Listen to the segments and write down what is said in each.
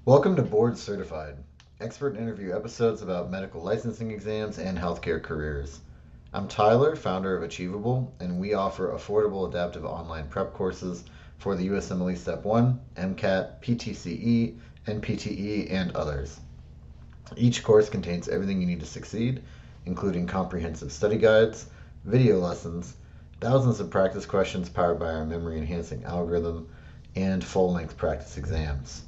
Welcome to Board Certified, expert interview episodes about medical licensing exams and healthcare careers. I'm Tyler, founder of Achievable, and we offer affordable adaptive online prep courses for the USMLE Step 1, MCAT, PTCE, NPTE, and others. Each course contains everything you need to succeed, including comprehensive study guides, video lessons, thousands of practice questions powered by our memory enhancing algorithm, and full length practice exams.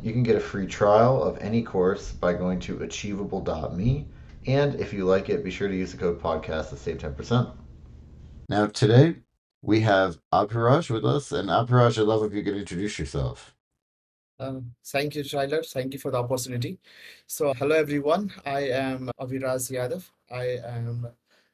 You can get a free trial of any course by going to achievable.me. And if you like it, be sure to use the code podcast to save 10%. Now, today we have Abhiraj with us. And Abhiraj, I'd love if you could introduce yourself. Thank you, Tyler. Thank you for the opportunity. So, hello everyone. I am Aviraz Yadav. I am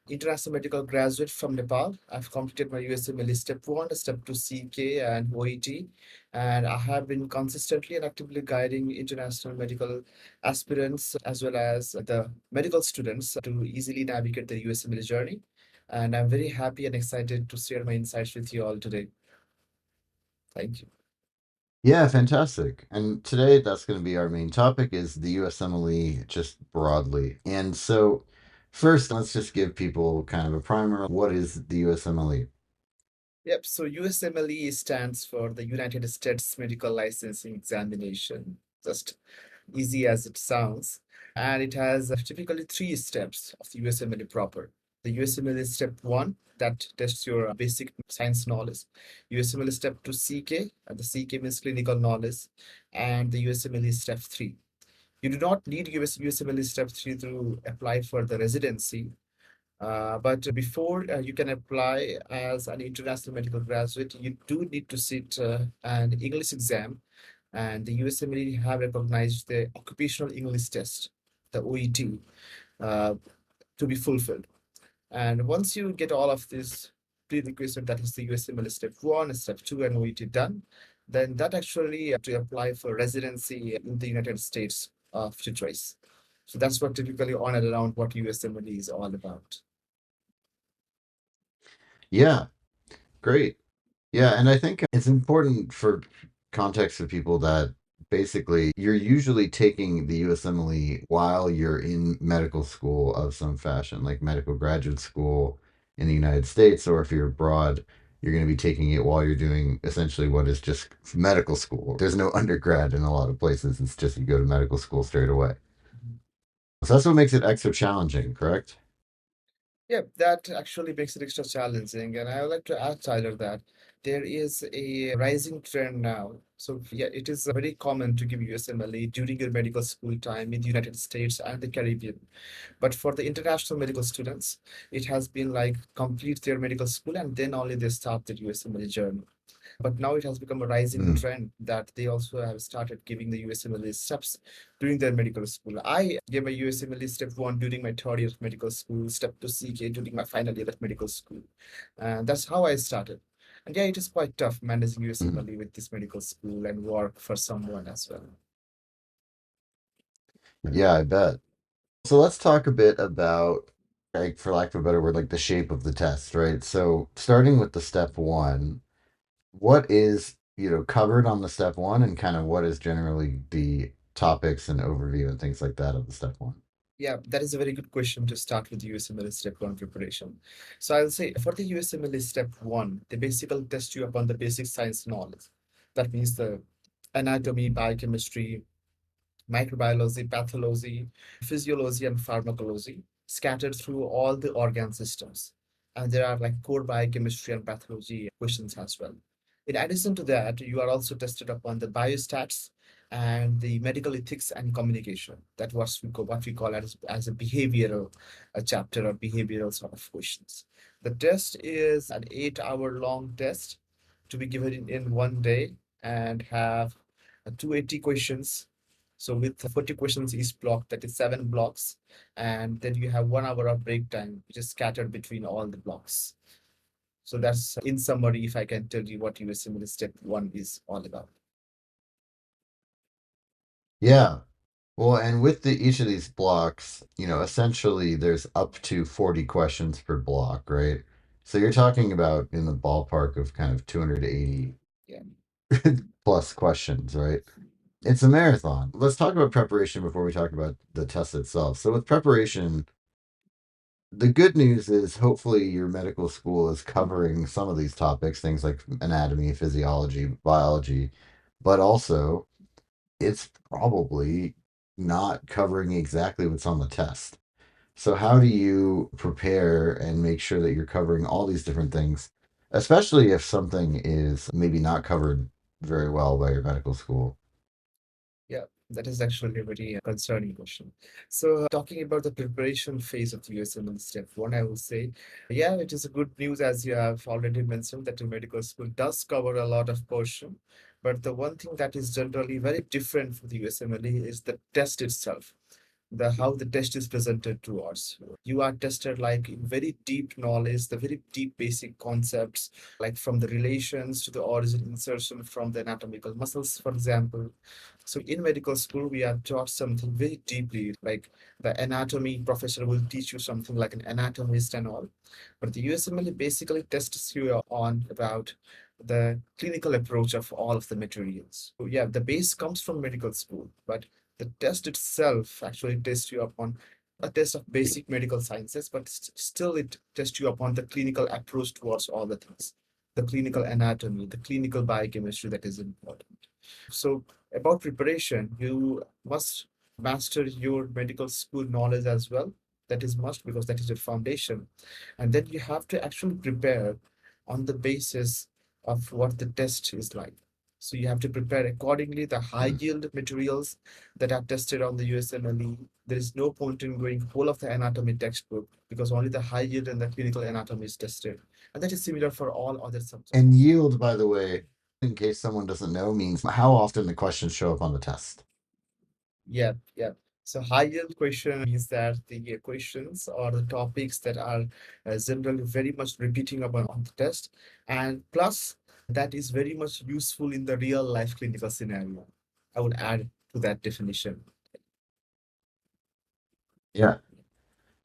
international medical graduate from Nepal. I've completed my USMLE Step 1, Step 2 CK and OET, and I have been consistently and actively guiding international medical aspirants as well as the medical students to easily navigate the USMLE journey. And I'm very happy and excited to share my insights with you all today. Thank you. Yeah, fantastic. And today that's going to be our main topic is the USMLE just broadly. And so first, let's just give people kind of a primer. What is the USMLE? Yep, so USMLE stands for the United States Medical Licensing Examination, just easy as it sounds. And it has typically three steps of the USMLE proper. The USMLE Step 1, that tests your basic science knowledge. USMLE Step 2 CK, and the CK means clinical knowledge, and the USMLE Step 3. You do not need USMLE Step 3 to apply for the residency, but before you can apply as an international medical graduate, you do need to sit an English exam, and the USMLE have recognized the occupational English test, the OET, uh, to be fulfilled. And once you get all of this prerequisite, that is the USMLE Step 1, Step 2, and OET done, then that actually to apply for residency in the United States of your choice. So that's what typically on and around what USMLE is all about. Yeah, great. Yeah, and I think it's important for context for people that basically you're usually taking the USMLE while you're in medical school of some fashion, like medical graduate school in the United States, or if you're abroad, you're going to be taking it while you're doing essentially what is just medical school. There's no undergrad in a lot of places. It's just you go to medical school straight away. So that's what makes it extra challenging, correct? Yeah, that actually makes it extra challenging. And I would like to add, Tyler, that there is a rising trend now. So, yeah, it is very common to give USMLE during your medical school time in the United States and the Caribbean. But for the international medical students, it has been like complete their medical school and then only they start their USMLE journey. But now it has become a rising Mm. trend that they also have started giving the USMLE steps during their medical school. I gave my USMLE step 1 during my third year of medical school, step 2 CK during my final year of medical school. And that's how I started. And yeah, it is quite tough managing Mhm. USMLE with this medical school and work for someone as well. Yeah, I bet. So let's talk a bit about, like, for lack of a better word, like the shape of the test, right? So starting with the step one, what is, covered on the step one and kind of what is generally the topics and overview and things like that of the step one? Yeah, that is a very good question to start with USMLE Step 1 preparation. So I'll say for the USMLE Step 1, they basically test you upon the basic science knowledge. That means the anatomy, biochemistry, microbiology, pathology, physiology, and pharmacology scattered through all the organ systems. And there are like core biochemistry and pathology questions as well. In addition to that, you are also tested upon the biostats and the medical ethics and communication. That was what we call as a behavioral chapter or behavioral sort of questions. The test is an 8 hour long test to be given in one day and have 280 questions, so with 40 questions each block, that is 7 blocks. And then you have 1 hour of break time, which is scattered between all the blocks. So that's in summary, if I can tell you what USMLE Step 1 is all about. Yeah. Well, and with each of these blocks, essentially there's up to 40 questions per block, right? So you're talking about in the ballpark of kind of 280 Yeah. plus questions, right? It's a marathon. Let's talk about preparation before we talk about the test itself. So, with preparation, the good news is hopefully your medical school is covering some of these topics, things like anatomy, physiology, biology, but also it's probably not covering exactly what's on the test. So, how do you prepare and make sure that you're covering all these different things, especially if something is maybe not covered very well by your medical school? Yeah, that is actually a very concerning question. So, talking about the preparation phase of the USMLE Step 1, I will say, yeah, it is a good news as you have already mentioned that the medical school does cover a lot of portion. But the one thing that is generally very different for the USMLE is the test itself, the how the test is presented to us. You are tested like in very deep knowledge, the very deep basic concepts, like from the relations to the origin insertion from the anatomical muscles, for example. So in medical school, we are taught something very deeply, like the anatomy professor will teach you something like an anatomist and all. But the USMLE basically tests you on about the clinical approach of all of the materials. So yeah, the base comes from medical school, but the test itself actually tests you upon a test of basic medical sciences, but still it tests you upon the clinical approach towards all the things, the clinical anatomy, the clinical biochemistry that is important. So about preparation, you must master your medical school knowledge as well. That is must because that is your foundation. And then you have to actually prepare on the basis of what the test is like. So you have to prepare accordingly the high Hmm. yield materials that are tested on the USMLE. There is no point in going whole of the anatomy textbook because only the high yield and the clinical anatomy is tested. And that is similar for all other subjects. And yield, by the way, in case someone doesn't know, means how often the questions show up on the test. Yeah, yeah. So high yield question means that the questions or the topics that are generally very much repeating upon on the test, and plus that is very much useful in the real life clinical scenario. I would add to that definition. Yeah.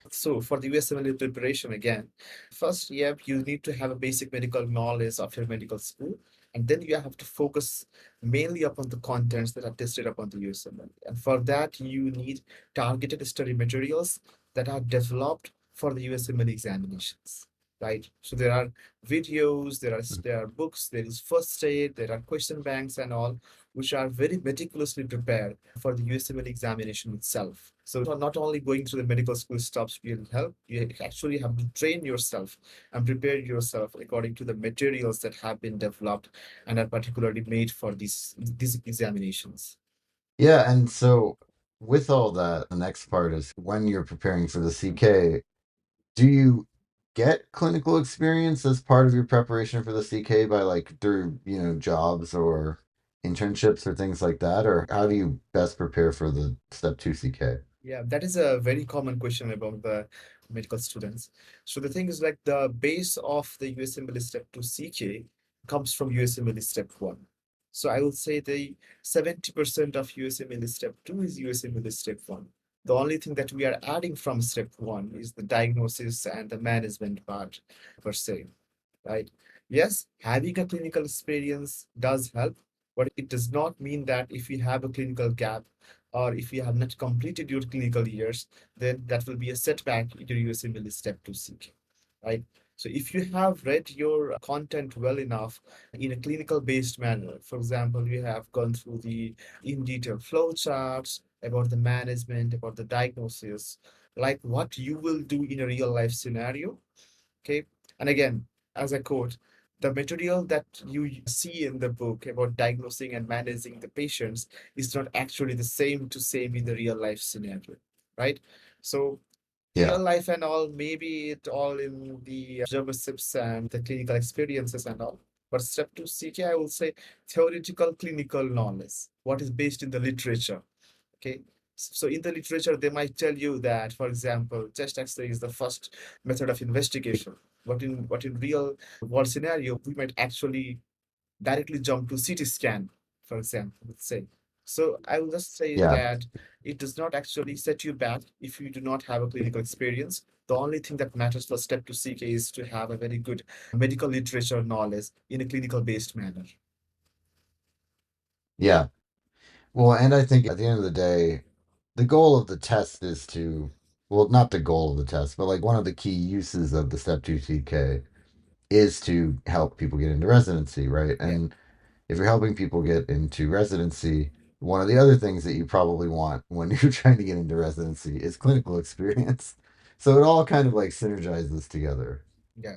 So for the USMLE preparation again, first, yeah, you need to have a basic medical knowledge of your medical school, and then you have to focus mainly upon the contents that are tested upon the USMLE. And for that, you need targeted study materials that are developed for the USMLE examinations. Right. So there are videos, there are books, there is first aid, there are question banks and all, which are very meticulously prepared for the USMLE examination itself. So not only going through the medical school stops will help, you actually have to train yourself and prepare yourself according to the materials that have been developed and are particularly made for these examinations. Yeah. And so, with all that, the next part is when you're preparing for the CK, do you get clinical experience as part of your preparation for the CK by like through, jobs or internships or things like that? Or how do you best prepare for the step two CK? Yeah, that is a very common question about the medical students. So the thing is like the base of the USMLE Step 2 CK comes from USMLE Step 1. So I will say the 70% of USMLE Step 2 is USMLE Step 1. The only thing that we are adding from Step 1 is the diagnosis and the management part per se, right? Yes, having a clinical experience does help, but it does not mean that if you have a clinical gap or if you have not completed your clinical years, then that will be a setback in your USMLE Step 2 CK, right? So if you have read your content well enough in a clinical based manner, for example, you have gone through the in detail flow charts about the management, about the diagnosis, like what you will do in a real life scenario. Okay. And again, as a quote, the material that you see in the book about diagnosing and managing the patients is not actually the same to same in the real life scenario, right? So real Yeah. life and all, maybe it all in the observerships and the clinical experiences and all. But step two CK, I will say theoretical clinical knowledge, what is based in the literature. Okay. So in the literature, they might tell you that, for example, chest X-ray is the first method of investigation. But in real world scenario, we might actually directly jump to CT scan, for example, let's say. So I will just say Yeah. that it does not actually set you back if you do not have a clinical experience. The only thing that matters for step to CK is to have a very good medical literature knowledge in a clinical based manner. Yeah. Well, and I think at the end of the day, the goal of the test is to, well, not the goal of the test, but like one of the key uses of the Step 2 TK is to help people get into residency, right? Yeah, And if you're helping people get into residency, one of the other things that you probably want when you're trying to get into residency is clinical experience. So it all kind of like synergizes together. yeah.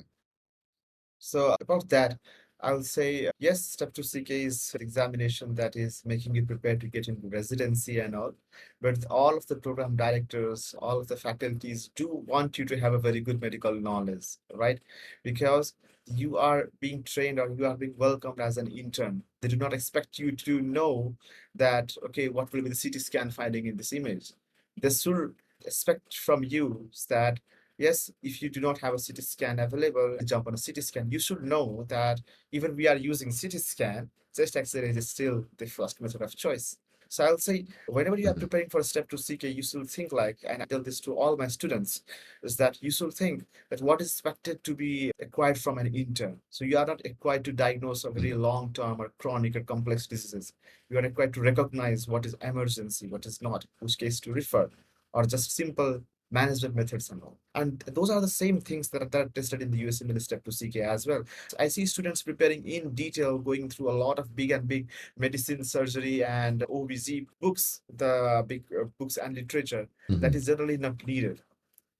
So about that, I will say yes, Step 2 CK is an examination that is making you prepared to get into residency and all. But all of the program directors, all of the faculties do want you to have a very good medical knowledge, right? Because you are being trained or you are being welcomed as an intern. They do not expect you to know that, okay, what will be the CT scan finding in this image. They should expect from you that yes, if you do not have a CT scan available, jump on a CT scan. You should know that even we are using CT scan, chest X-ray is still the first method of choice. So I'll say, whenever you are Mhm. preparing for a step to CK, you should think like, and I tell this to all my students, is that you should think that what is expected to be acquired from an intern. So you are not required to diagnose a very long-term or chronic or complex diseases. You are required to recognize what is emergency, what is not, which case to refer, or just simple management methods and all. And those are the same things that are tested in the USMLE Step to CK as well. I see students preparing in detail, going through a lot of big medicine, surgery, and OBZ books, the big books and literature that Mhm. is generally not needed.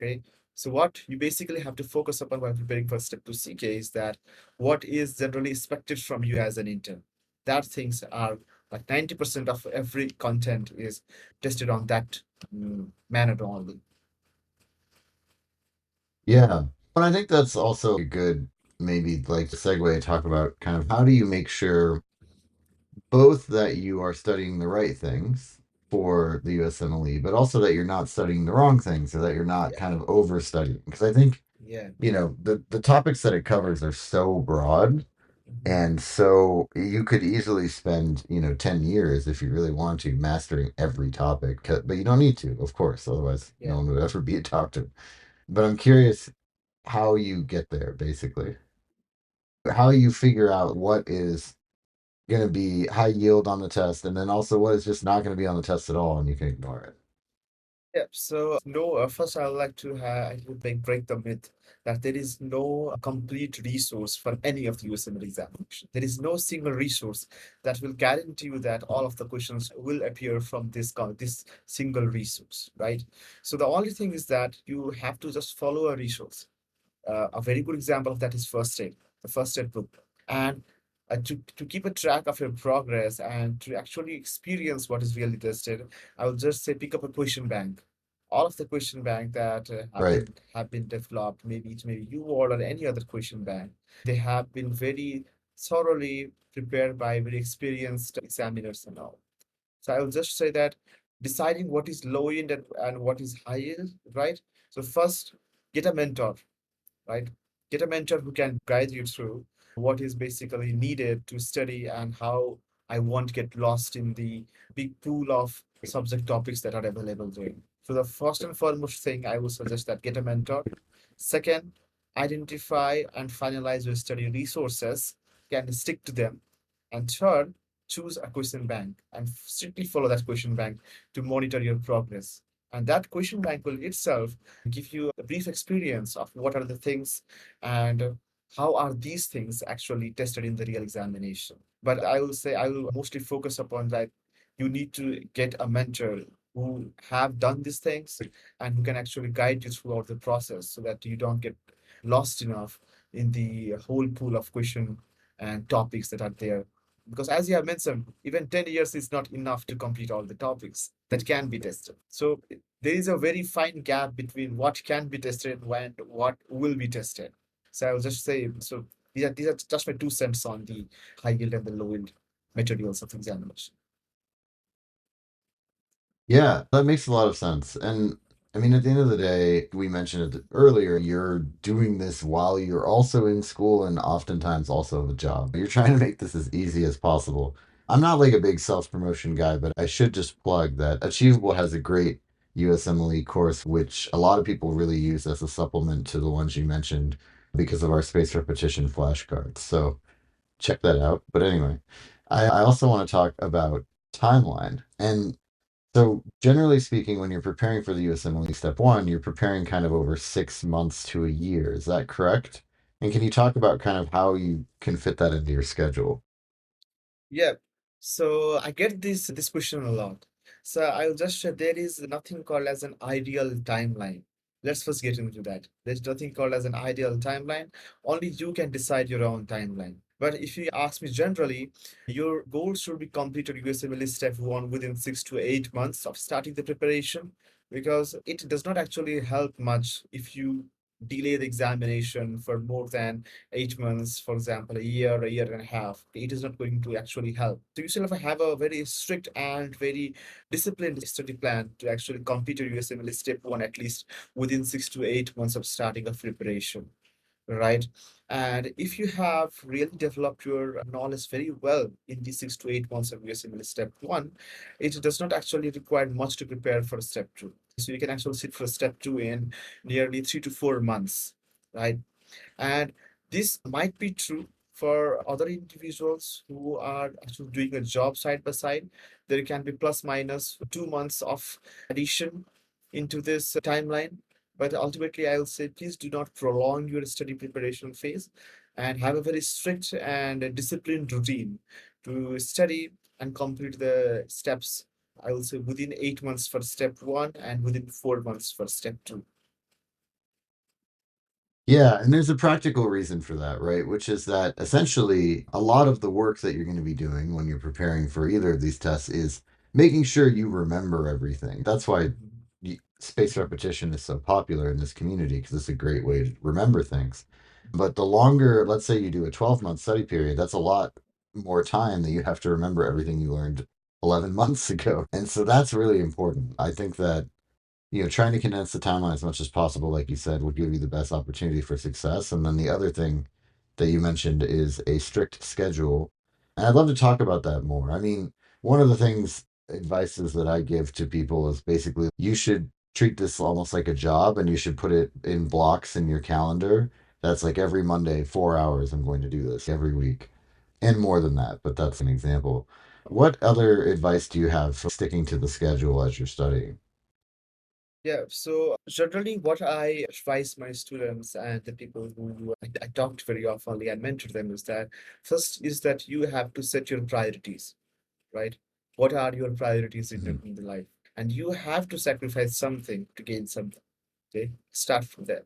Okay. So what you basically have to focus upon while preparing for Step to CK is that what is generally expected from you as an intern. That things are like 90% of every content is tested on that manner only. Yeah. But I think that's also a good, maybe like segue to talk about kind of how do you make sure both that you are studying the right things for the USMLE, but also that you're not studying the wrong things or that you're not Yeah. kind of over studying. Because I think, Yeah. the topics that it covers are so broad. Mhm. And so you could easily spend, 10 years if you really want to mastering every topic, but you don't need to, of course, otherwise no Yeah. one would ever be a doctor. But I'm curious how you get there, basically. How you figure out what is going to be high yield on the test, and then also what is just not going to be on the test at all, and you can ignore it. Yep. So, no, first I would like to break the myth that there is no complete resource for any of the USMLE examination. There is no single resource that will guarantee you that all of the questions will appear from this single resource, right? So the only thing is that you have to just follow a resource. A very good example of that is first aid, the first aid book. And to keep a track of your progress and to actually experience what is really tested, I would just say pick up a question bank. All of the question bank that Right. have been developed, maybe it may be you or any other question bank, they have been very thoroughly prepared by very experienced examiners and all. So I will just say that deciding what is low end and what is high end, right? So first, get a mentor, right? Get a mentor who can guide you through what is basically needed to study and how I won't get lost in the big pool of subject topics that are available there. So the first and foremost thing I would suggest that get a mentor. Second, identify and finalize your study resources, can stick to them. And third, choose a question bank and strictly follow that question bank to monitor your progress. And that question bank will itself give you a brief experience of what are the things and how are these things actually tested in the real examination. But I will say I will mostly focus upon that you need to get a mentor who have done these things and who can actually guide you throughout the process so that you don't get lost enough in the whole pool of question and topics that are there. Because as you have mentioned, even 10 years is not enough to complete all the topics that can be tested. So there is a very fine gap between what can be tested and what will be tested. So I'll just say, so these are just my 2 cents on the high yield and the low yield materials of examination. Yeah, that makes a lot of sense. And I mean, at the end of the day, we mentioned it earlier, you're doing this while you're also in school and oftentimes also have a job. You're trying to make this as easy as possible. I'm not like a big self-promotion guy, but I should just plug that Achievable has a great USMLE course, which a lot of people really use as a supplement to the ones you mentioned because of our space repetition flashcards. So check that out. But anyway, I also want to talk about timeline. And so, generally speaking, when you're preparing for the USMLE Step 1, you're preparing kind of over 6 months to a year. Is that correct? And can you talk about kind of how you can fit that into your schedule? Yeah. So I get this question a lot. So I'll just share there is nothing called as an ideal timeline. Let's first get into that. There's nothing called as an ideal timeline. Only you can decide your own timeline. But if you ask me generally, your goal should be completed USMLE Step 1 within 6 to 8 months of starting the preparation, because it does not actually help much if you delay the examination for more than 8 months, for example, a year and a half. It is not going to actually help. So you still have a very strict and very disciplined study plan to actually complete your USMLE Step 1 at least within 6 to 8 months of starting a preparation, right? And if you have really developed your knowledge very well in the 6 to 8 months of USMLE Step 1, it does not actually require much to prepare for Step 2. So you can actually sit for Step 2 in nearly 3 to 4 months, right? And this might be true for other individuals who are actually doing a job side by side. There can be plus minus 2 months of addition into this timeline. But ultimately, I will say please do not prolong your study preparation phase and have a very strict and disciplined routine to study and complete the steps. I will say within 8 months for step one and within 4 months for step two. Yeah, and there's a practical reason for that, right? Which is that essentially a lot of the work that you're going to be doing when you're preparing for either of these tests is making sure you remember everything. That's why Mhm. spaced repetition is so popular in this community because it's a great way to remember things. But the longer, let's say you do a 12-month study period, that's a lot more time that you have to remember everything you learned 11 months ago. And so that's really important. I think that trying to condense the timeline as much as possible, like you said, would give you the best opportunity for success. And then the other thing that you mentioned is a strict schedule. And I'd love to talk about that more. I mean, one of the things, advices that I give to people is basically you should treat this almost like a job and you should put it in blocks in your calendar. That's like every Monday, 4 hours, I'm going to do this every week. And more than that, but that's an example. What other advice do you have for sticking to the schedule as you're studying? Yeah, so generally, what I advise my students and the people who I talk to very often and mentor them is that first is that you have to set your priorities, right? What are your priorities Mhm. in the life? And you have to sacrifice something to gain something. Okay, start from there.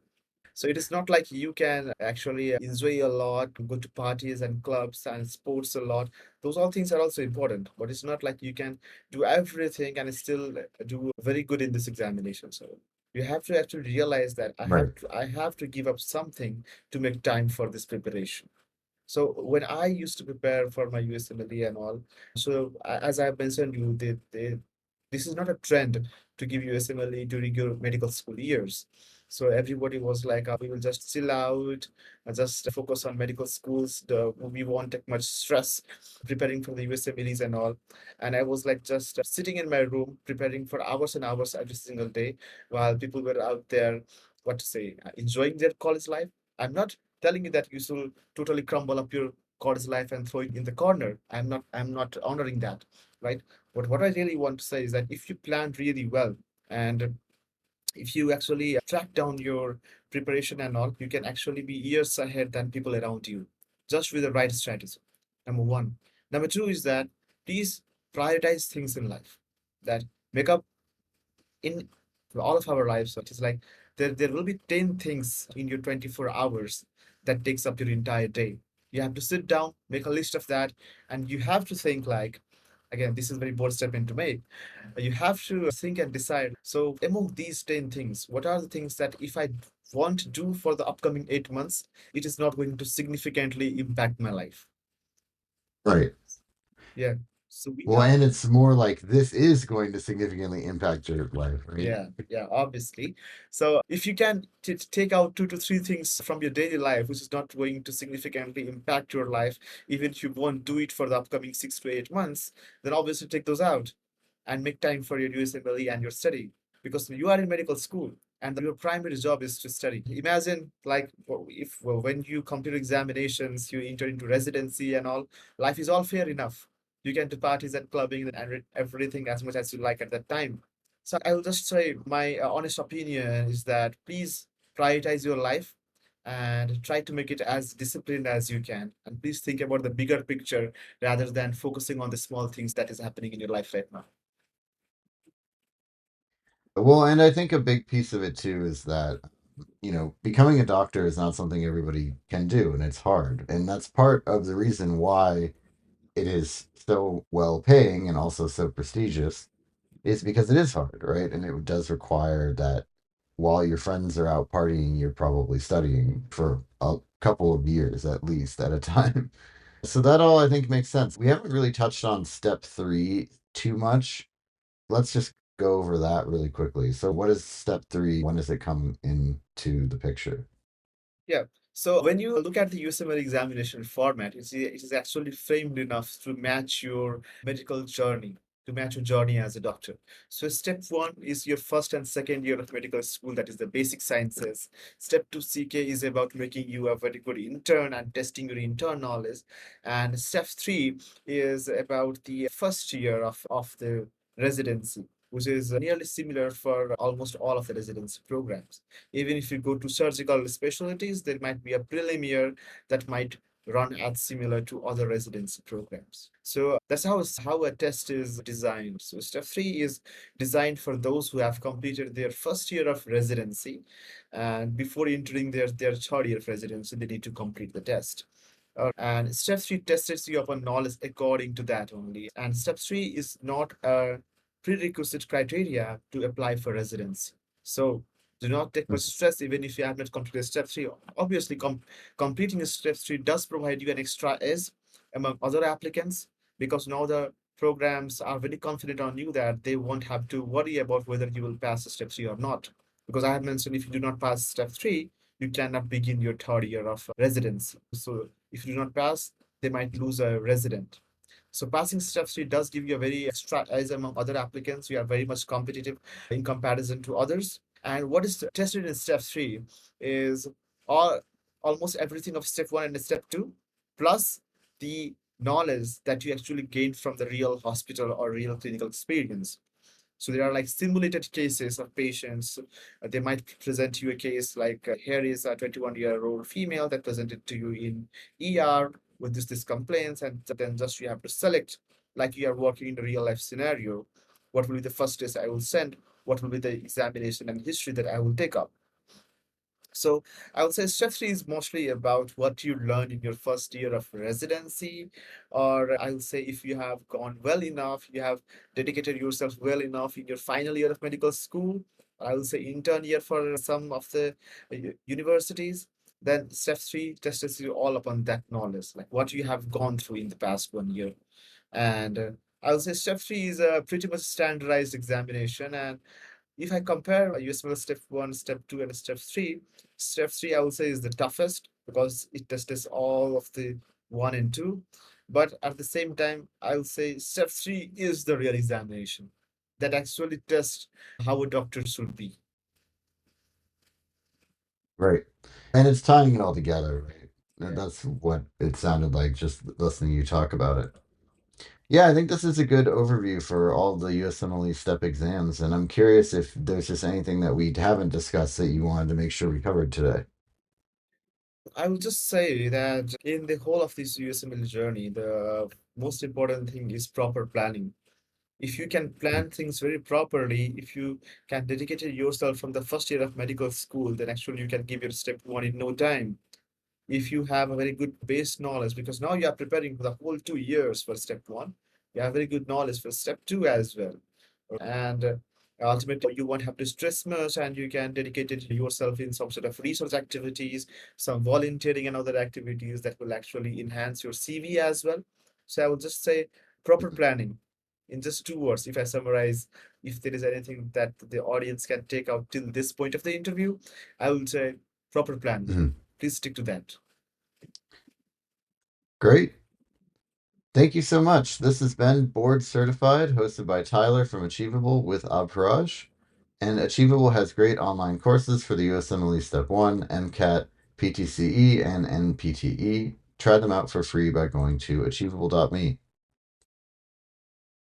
So it is not like you can actually enjoy a lot, go to parties and clubs and sports a lot. Those all things are also important, but it's not like you can do everything and still do very good in this examination. So you have to actually realize that Right. I have to give up something to make time for this preparation. So when I used to prepare for my USMLE and all, so as I mentioned you, this is not a trend to give USMLE during your medical school years. So everybody was like, we will just chill out and just focus on medical schools. We won't take much stress preparing for the USMLEs and all. And I was like just sitting in my room preparing for hours and hours every single day while people were out there, what to say, enjoying their college life. I'm not telling you that you should totally crumble up your college life and throw it in the corner. I'm not honoring that, right? But what I really want to say is that if you plan really well and if you actually track down your preparation and all, you can actually be years ahead than people around you, just with the right strategy. Number one. Number two is that please prioritize things in life that make up in all of our lives. So it is like there will be 10 things in your 24 hours that takes up your entire day. You have to sit down, make a list of that, and you have to think like, again, this is a very bold statement to make. You have to think and decide. So among these 10 things, what are the things that if I want to do for the upcoming 8 months, it is not going to significantly impact my life? Right. Yeah. So we Well, have. and it's more like this is going to significantly impact your life, right? Yeah, yeah, obviously. So if you can take out two to three things from your daily life, which is not going to significantly impact your life, even if you won't do it for the upcoming 6 to 8 months, then obviously take those out and make time for your USMLE and your study. Because you are in medical school and your primary job is to study. Imagine like if when you complete examinations, you enter into residency and all, life is all fair enough. You can do parties and clubbing and everything as much as you like at that time. So I will just say my honest opinion is that please prioritize your life and try to make it as disciplined as you can. And please think about the bigger picture rather than focusing on the small things that is happening in your life right now. Well, and I think a big piece of it too is that, becoming a doctor is not something everybody can do, and it's hard. And that's part of the reason why it is so well paying and also so prestigious, is because it is hard, right? And it does require that while your friends are out partying, you're probably studying for a couple of years at least at a time. So that all I think makes sense. We haven't really touched on step three too much. Let's just go over that really quickly. So, what is step three? When does it come into the picture? Yeah. So when you look at the USMLE examination format, it is actually framed enough to match your medical journey, to match your journey as a doctor. So step one is your first and second year of medical school, that is the basic sciences. Step two CK is about making you a very good intern and testing your intern knowledge. And step three is about the first year of the residency, which is nearly similar for almost all of the residency programs. Even if you go to surgical specialties, there might be a prelim year that might run as similar to other residency programs. So that's how a test is designed. So step three is designed for those who have completed their first year of residency, and before entering their third year of residency, they need to complete the test. And step three tests you upon knowledge according to that only. And step three is not a prerequisite criteria to apply for residency. So do not take much stress even if you have not completed step three. Obviously, completing step three does provide you an extra edge among other applicants, because now the programs are very confident on you that they won't have to worry about whether you will pass step three or not. Because I have mentioned, if you do not pass step three, you cannot begin your third year of residency. So if you do not pass, they might lose a resident. So passing step three does give you a very extra edge among other applicants. We are very much competitive in comparison to others. And what is tested in step three is all almost everything of step one and step two, plus the knowledge that you actually gained from the real hospital or real clinical experience. So there are like simulated cases of patients. They might present you a case like, here is a 21-year-old female that presented to you in ER with this complaints, and then just you have to select, like you are working in a real life scenario, what will be the first test I will send, what will be the examination and history that I will take up. So I would say step three is mostly about what you learn in your first year of residency, or I would say if you have gone well enough, you have dedicated yourself well enough in your final year of medical school, I will say intern year for some of the universities, then step three tests you all upon that knowledge, like what you have gone through in the past 1 year. And I will say step three is a pretty much standardized examination, and if I compare USML step one, step two, and step three I would say is the toughest because it tests all of the one and two. But at the same time, I would say step three is the real examination that actually tests how a doctor should be. Right. And it's tying it all together, right? And Yeah. that's what it sounded like just listening you talk about it. Yeah, I think this is a good overview for all the USMLE step exams, and I'm curious if there's just anything that we haven't discussed that you wanted to make sure we covered today. I will just say that in the whole of this USML journey, the most important thing is proper planning. If you can plan things very properly, if you can dedicate yourself from the first year of medical school, then actually you can give your step one in no time. If you have a very good base knowledge, because now you are preparing for the whole 2 years for step one, you have very good knowledge for step two as well. And ultimately, you won't have to stress much, and you can dedicate it yourself in some sort of research activities, some volunteering and other activities that will actually enhance your CV as well. So I would just say proper planning. In just 2 words, if I summarize, if there is anything that the audience can take out till this point of the interview, I would say proper planning. Mhm. Please stick to that. Great. Thank you so much. This has been Board Certified, hosted by Tyler from Achievable with Abharaj. And Achievable has great online courses for the USMLE Step 1, MCAT, PTCE, and NPTE. Try them out for free by going to achievable.me.